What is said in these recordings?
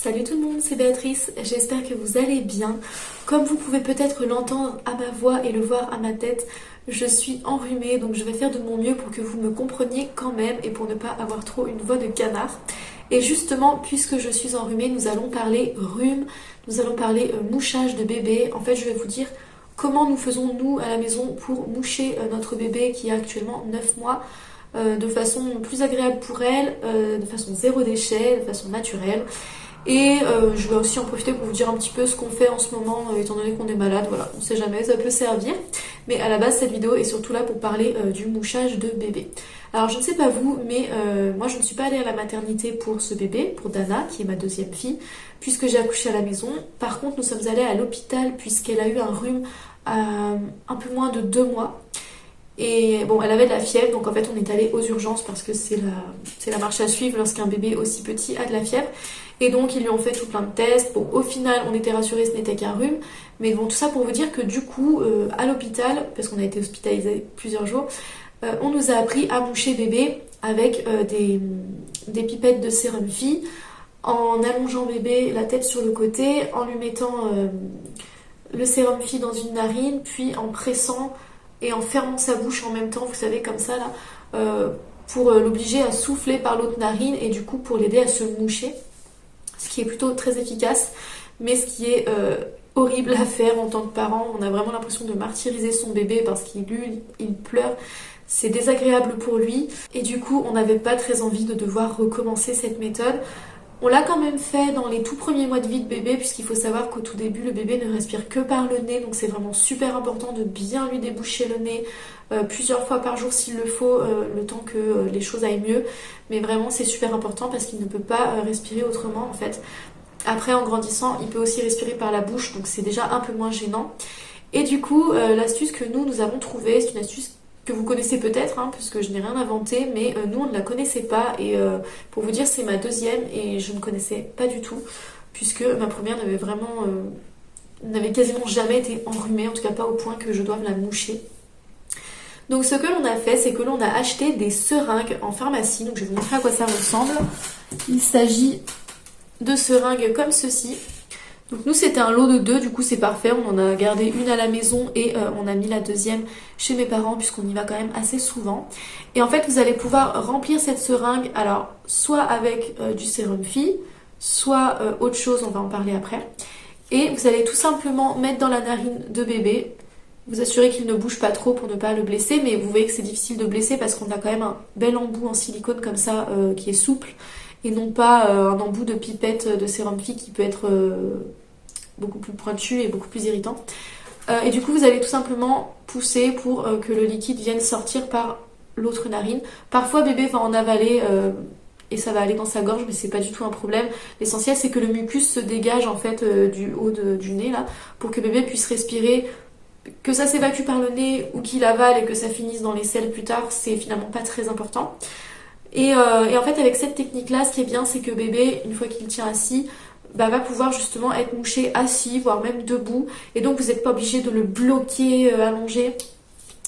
Salut tout le monde, c'est Béatrice, j'espère que vous allez bien. Comme vous pouvez peut-être l'entendre à ma voix et le voir à ma tête, je suis enrhumée, donc je vais faire de mon mieux pour que vous me compreniez quand même et pour ne pas avoir trop une voix de canard. Et justement, puisque je suis enrhumée, nous allons parler rhume, nous allons parler mouchage de bébé. En fait, je vais vous dire comment nous faisons nous à la maison pour moucher notre bébé qui a actuellement 9 mois de façon plus agréable pour elle, de façon zéro déchet, de façon naturelle. Et je vais aussi en profiter pour vous dire un petit peu ce qu'on fait en ce moment, étant donné qu'on est malade, voilà, on sait jamais, ça peut servir. Mais à la base, cette vidéo est surtout là pour parler du mouchage de bébé. Alors je ne sais pas vous, mais moi je ne suis pas allée à la maternité pour ce bébé, pour Dana, qui est ma deuxième fille, puisque j'ai accouché à la maison. Par contre, nous sommes allés à l'hôpital, puisqu'elle a eu un rhume à un peu moins de 2 mois. Et bon, elle avait de la fièvre, donc en fait on est allé aux urgences parce que c'est la marche à suivre lorsqu'un bébé aussi petit a de la fièvre. Et donc ils lui ont fait tout plein de tests. Bon, au final on était rassurés, ce n'était qu'un rhume. Mais bon, tout ça pour vous dire que du coup, à l'hôpital, parce qu'on a été hospitalisé plusieurs jours, on nous a appris à moucher bébé avec des pipettes de sérum fille, en allongeant bébé la tête sur le côté, en lui mettant le sérum fille dans une narine, puis en pressant et en fermant sa bouche en même temps, vous savez, comme ça là, pour l'obliger à souffler par l'autre narine et du coup pour l'aider à se moucher, ce qui est plutôt très efficace, mais ce qui est horrible à faire en tant que parent. On a vraiment l'impression de martyriser son bébé parce qu'il hurle, il pleure, c'est désagréable pour lui et du coup on n'avait pas très envie de devoir recommencer cette méthode. On l'a quand même fait dans les tout premiers mois de vie de bébé, puisqu'il faut savoir qu'au tout début, le bébé ne respire que par le nez, donc c'est vraiment super important de bien lui déboucher le nez plusieurs fois par jour s'il le faut, le temps que les choses aillent mieux. Mais vraiment, c'est super important parce qu'il ne peut pas respirer autrement en fait. Après, en grandissant, il peut aussi respirer par la bouche, donc c'est déjà un peu moins gênant. Et du coup, l'astuce que nous avons trouvée, c'est une astuce que vous connaissez peut-être, hein, puisque je n'ai rien inventé, mais nous on ne la connaissait pas, et pour vous dire c'est ma deuxième et je ne connaissais pas du tout, puisque ma première n'avait quasiment jamais été enrhumée, en tout cas pas au point que je doive la moucher. Donc ce que l'on a fait, c'est que l'on a acheté des seringues en pharmacie, donc je vais vous montrer à quoi ça ressemble. Il s'agit de seringues comme ceci. Donc nous c'était un lot de 2, du coup c'est parfait, on en a gardé une à la maison et on a mis la deuxième chez mes parents puisqu'on y va quand même assez souvent. Et en fait vous allez pouvoir remplir cette seringue, alors soit avec du sérum fille, soit autre chose, on va en parler après. Et vous allez tout simplement mettre dans la narine de bébé, vous assurer qu'il ne bouge pas trop pour ne pas le blesser, mais vous voyez que c'est difficile de blesser parce qu'on a quand même un bel embout en silicone comme ça qui est souple, et non pas un embout de pipette de sérum fille qui peut être beaucoup plus pointu et beaucoup plus irritant. Et du coup vous allez tout simplement pousser pour que le liquide vienne sortir par l'autre narine. Parfois bébé va en avaler et ça va aller dans sa gorge, mais c'est pas du tout un problème. L'essentiel c'est que le mucus se dégage en fait du haut du nez là, pour que bébé puisse respirer. Que ça s'évacue par le nez ou qu'il avale et que ça finisse dans les selles plus tard, c'est finalement pas très important. Et en fait avec cette technique là, ce qui est bien c'est que bébé, une fois qu'il tient assis, va pouvoir justement être mouché assis, voire même debout, et donc vous n'êtes pas obligé de le bloquer allongé.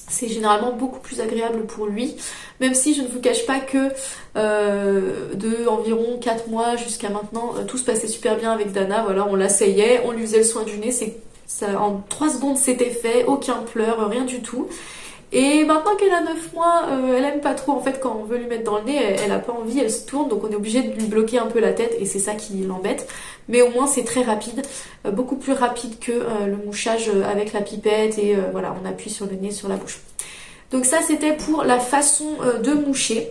C'est généralement beaucoup plus agréable pour lui, même si je ne vous cache pas que de environ 4 mois jusqu'à maintenant, tout se passait super bien avec Dana. Voilà, on l'asseyait, on lui faisait le soin du nez, en 3 secondes c'était fait, aucun pleur, rien du tout. Et maintenant qu'elle a 9 mois, elle aime pas trop en fait quand on veut lui mettre dans le nez, elle a pas envie, elle se tourne, donc on est obligé de lui bloquer un peu la tête et c'est ça qui l'embête. Mais au moins c'est très rapide, beaucoup plus rapide que le mouchage avec la pipette et voilà, on appuie sur le nez, sur la bouche. Donc ça c'était pour la façon de moucher.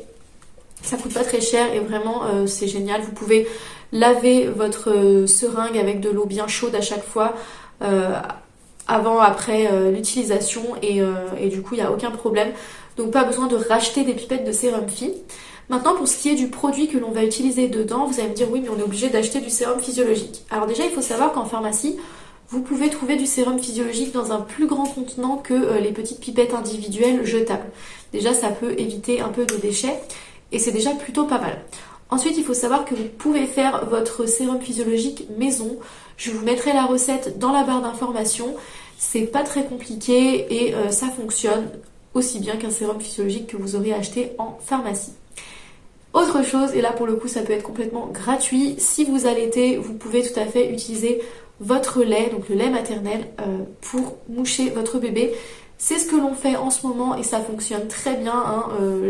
Ça coûte pas très cher et vraiment c'est génial. Vous pouvez laver votre seringue avec de l'eau bien chaude à chaque fois. Avant, après l'utilisation et du coup il n'y a aucun problème, donc pas besoin de racheter des pipettes de sérum fille. Maintenant pour ce qui est du produit que l'on va utiliser dedans, vous allez me dire oui mais on est obligé d'acheter du sérum physiologique. Alors déjà il faut savoir qu'en pharmacie vous pouvez trouver du sérum physiologique dans un plus grand contenant que les petites pipettes individuelles jetables. Déjà ça peut éviter un peu de déchets et c'est déjà plutôt pas mal. Ensuite, il faut savoir que vous pouvez faire votre sérum physiologique maison. Je vous mettrai la recette dans la barre d'informations. C'est pas très compliqué et ça fonctionne aussi bien qu'un sérum physiologique que vous aurez acheté en pharmacie. Autre chose, et là pour le coup ça peut être complètement gratuit, si vous allaitez, vous pouvez tout à fait utiliser votre lait, donc le lait maternel, pour moucher votre bébé. C'est ce que l'on fait en ce moment et ça fonctionne très bien. Hein.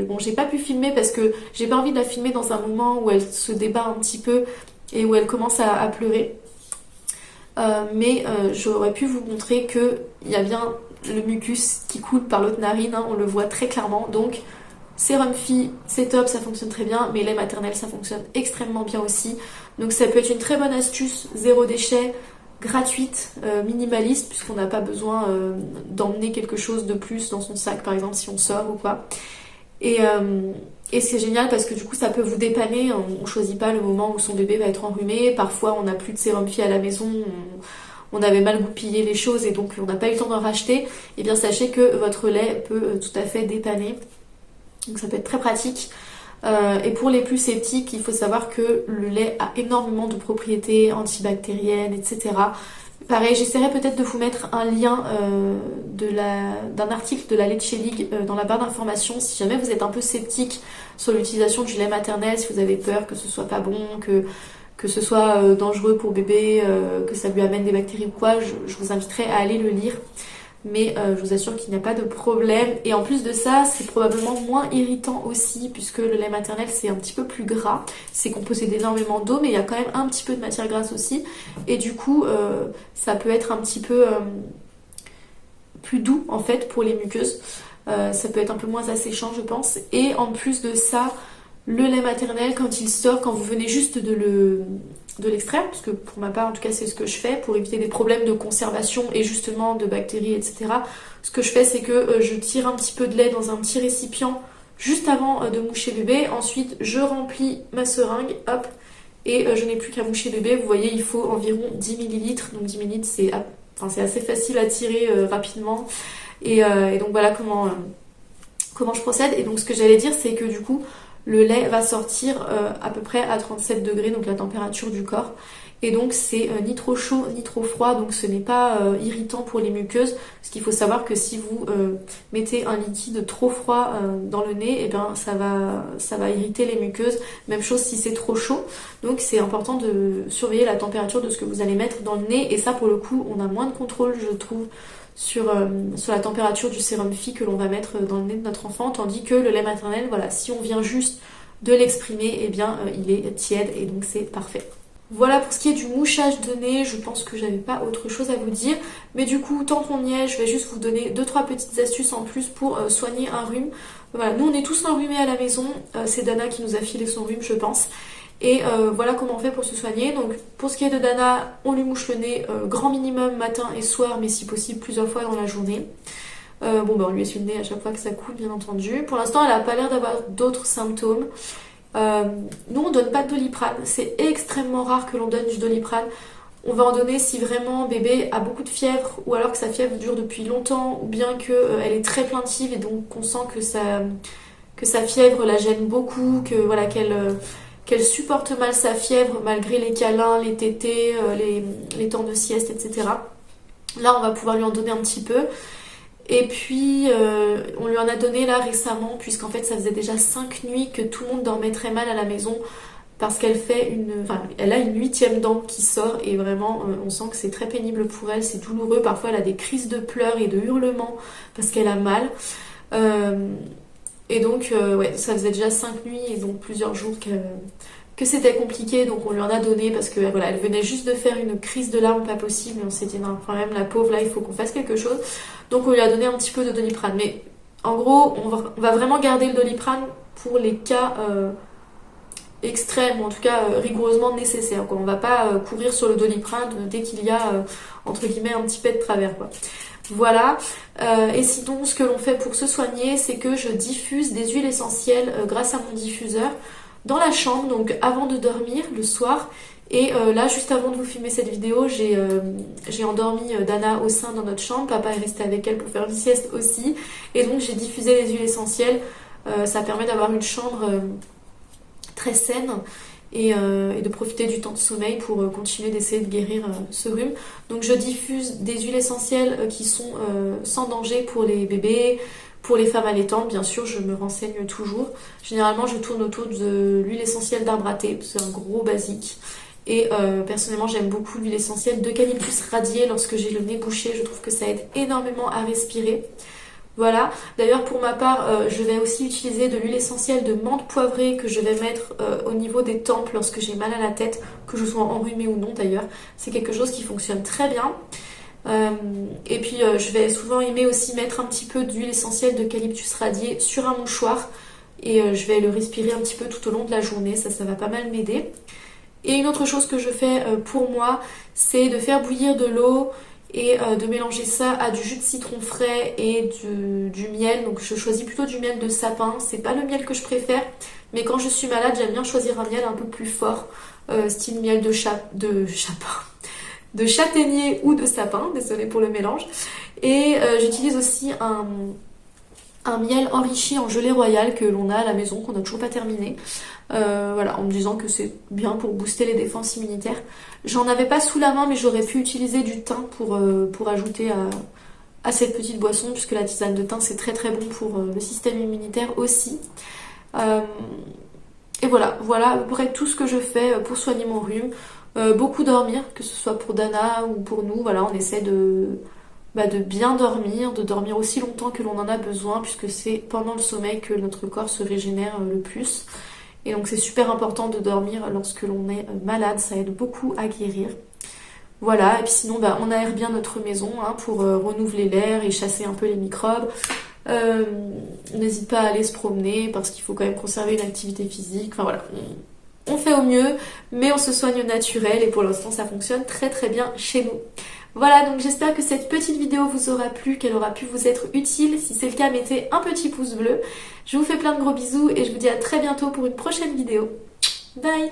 Bon, j'ai pas pu filmer parce que j'ai pas envie de la filmer dans un moment où elle se débat un petit peu et où elle commence à pleurer. Mais j'aurais pu vous montrer qu'il y a bien le mucus qui coule par l'autre narine, hein, on le voit très clairement. Donc sérum Phi, c'est top, ça fonctionne très bien, mais lait maternel, ça fonctionne extrêmement bien aussi. Donc ça peut être une très bonne astuce, zéro déchet, gratuite, minimaliste, puisqu'on n'a pas besoin d'emmener quelque chose de plus dans son sac, par exemple, si on sort ou quoi. Et c'est génial parce que du coup ça peut vous dépanner, on choisit pas le moment où son bébé va être enrhumé, parfois on n'a plus de sérum Phi à la maison, on avait mal goupillé les choses et donc on n'a pas eu le temps d'en racheter, et bien sachez que votre lait peut tout à fait dépanner. Donc ça peut être très pratique. Et pour les plus sceptiques, il faut savoir que le lait a énormément de propriétés antibactériennes, etc. Pareil, j'essaierai peut-être de vous mettre un lien d'un article de la Leche League dans la barre d'informations si jamais vous êtes un peu sceptique sur l'utilisation du lait maternel, si vous avez peur que ce soit pas bon, que ce soit dangereux pour bébé, que ça lui amène des bactéries ou quoi, je vous inviterai à aller le lire. Mais je vous assure qu'il n'y a pas de problème. Et en plus de ça, c'est probablement moins irritant aussi, puisque le lait maternel c'est un petit peu plus gras. C'est composé d'énormément d'eau, mais il y a quand même un petit peu de matière grasse aussi. Et du coup, ça peut être un petit peu plus doux en fait pour les muqueuses. Ça peut être un peu moins asséchant, je pense. Et en plus de ça, le lait maternel, quand il sort, quand vous venez juste de l'extraire, parce que pour ma part en tout cas c'est ce que je fais pour éviter des problèmes de conservation et justement de bactéries, etc. Ce que je fais c'est que je tire un petit peu de lait dans un petit récipient juste avant de moucher bébé. Ensuite je remplis ma seringue, hop, et je n'ai plus qu'à moucher bébé. Vous voyez, il faut environ 10 ml, donc 10 ml c'est assez facile à tirer rapidement. Et donc voilà comment je procède. Et donc ce que j'allais dire c'est que du coup le lait va sortir à peu près à 37 degrés, donc la température du corps. Et donc c'est ni trop chaud ni trop froid, donc ce n'est pas irritant pour les muqueuses. Parce qu'il faut savoir que si vous mettez un liquide trop froid dans le nez, et bien ça va irriter les muqueuses. Même chose si c'est trop chaud. Donc c'est important de surveiller la température de ce que vous allez mettre dans le nez. Et ça pour le coup, on a moins de contrôle, je trouve, sur la température du sérum Phi que l'on va mettre dans le nez de notre enfant, tandis que le lait maternel, voilà, si on vient juste de l'exprimer, eh bien il est tiède et donc c'est parfait. Voilà pour ce qui est du mouchage de nez, je pense que j'avais pas autre chose à vous dire, mais du coup tant qu'on y est, je vais juste vous donner 2-3 petites astuces en plus pour soigner un rhume. Voilà, nous on est tous enrhumés à la maison, c'est Dana qui nous a filé son rhume je pense. Et voilà comment on fait pour se soigner. Donc pour ce qui est de Dana, on lui mouche le nez grand minimum matin et soir, mais si possible plusieurs fois dans la journée. On lui essuie le nez à chaque fois que ça coule, bien entendu. Pour l'instant, elle n'a pas l'air d'avoir d'autres symptômes. Nous, on donne pas de Doliprane. C'est extrêmement rare que l'on donne du Doliprane. On va en donner si vraiment bébé a beaucoup de fièvre, ou alors que sa fièvre dure depuis longtemps, ou bien qu'elle est très plaintive et donc on sent que sa fièvre la gêne beaucoup, que voilà qu'elle supporte mal sa fièvre malgré les câlins, les tétés, les temps de sieste, etc. Là, on va pouvoir lui en donner un petit peu. Et puis, on lui en a donné là récemment, puisqu'en fait, ça faisait déjà 5 nuits que tout le monde dormait très mal à la maison, parce qu'elle elle a une 8e dent qui sort, et vraiment, on sent que c'est très pénible pour elle, c'est douloureux. Parfois, elle a des crises de pleurs et de hurlements, parce qu'elle a mal. Et donc, ça faisait déjà 5 nuits et donc plusieurs jours que c'était compliqué. Donc, on lui en a donné parce que voilà, elle venait juste de faire une crise de larmes pas possible. Et on s'est dit, non, quand même, la pauvre, là, il faut qu'on fasse quelque chose. Donc, on lui a donné un petit peu de Doliprane. Mais en gros, on va vraiment garder le Doliprane pour les cas extrêmes, ou en tout cas rigoureusement nécessaires. On ne va pas courir sur le Doliprane dès qu'il y a, entre guillemets, un petit peu de travers, quoi. Voilà, et sinon ce que l'on fait pour se soigner, c'est que je diffuse des huiles essentielles grâce à mon diffuseur dans la chambre, donc avant de dormir le soir. Et là, juste avant de vous filmer cette vidéo, j'ai endormi Dana au sein dans notre chambre. Papa est resté avec elle pour faire une sieste aussi. Et donc j'ai diffusé les huiles essentielles. Ça permet d'avoir une chambre très saine. Et de profiter du temps de sommeil pour continuer d'essayer de guérir ce rhume. Donc je diffuse des huiles essentielles qui sont sans danger pour les bébés, Pour les femmes allaitantes, bien sûr, je me renseigne toujours. Généralement, je tourne autour de l'huile essentielle d'arbre à thé, c'est un gros basique. Et personnellement, j'aime beaucoup l'huile essentielle d'eucalyptus radié lorsque j'ai le nez bouché. Je trouve que ça aide énormément à respirer. Voilà, d'ailleurs pour ma part, je vais aussi utiliser de l'huile essentielle de menthe poivrée que je vais mettre au niveau des tempes lorsque j'ai mal à la tête, que je sois enrhumée ou non d'ailleurs. C'est quelque chose qui fonctionne très bien. Et puis je vais souvent aimer aussi mettre un petit peu d'huile essentielle d'eucalyptus radié sur un mouchoir et je vais le respirer un petit peu tout au long de la journée, ça va pas mal m'aider. Et une autre chose que je fais pour moi, c'est de faire bouillir de l'eau et de mélanger ça à du jus de citron frais et du miel. Donc je choisis plutôt du miel de sapin, c'est pas le miel que je préfère, mais quand je suis malade, j'aime bien choisir un miel un peu plus fort, style miel de châtaignier ou de sapin, désolée pour le mélange. Et j'utilise aussi un miel enrichi en gelée royale que l'on a à la maison, qu'on n'a toujours pas terminé. Voilà, en me disant que c'est bien pour booster les défenses immunitaires. J'en avais pas sous la main, mais j'aurais pu utiliser du thym pour ajouter à cette petite boisson, puisque la tisane de thym c'est très très bon pour le système immunitaire aussi. Et voilà à peu près tout ce que je fais pour soigner mon rhume. Beaucoup dormir, que ce soit pour Dana ou pour nous, voilà, on essaie de bien dormir, de dormir aussi longtemps que l'on en a besoin, puisque c'est pendant le sommeil que notre corps se régénère le plus. Et donc c'est super important de dormir lorsque l'on est malade, ça aide beaucoup à guérir. Voilà, et puis sinon on aère bien notre maison pour renouveler l'air et chasser un peu les microbes. On n'hésite pas à aller se promener parce qu'il faut quand même conserver une activité physique. Enfin voilà, on fait au mieux, mais on se soigne au naturel et pour l'instant ça fonctionne très très bien chez nous. Voilà, donc j'espère que cette petite vidéo vous aura plu, qu'elle aura pu vous être utile. Si c'est le cas, mettez un petit pouce bleu. Je vous fais plein de gros bisous et je vous dis à très bientôt pour une prochaine vidéo. Bye!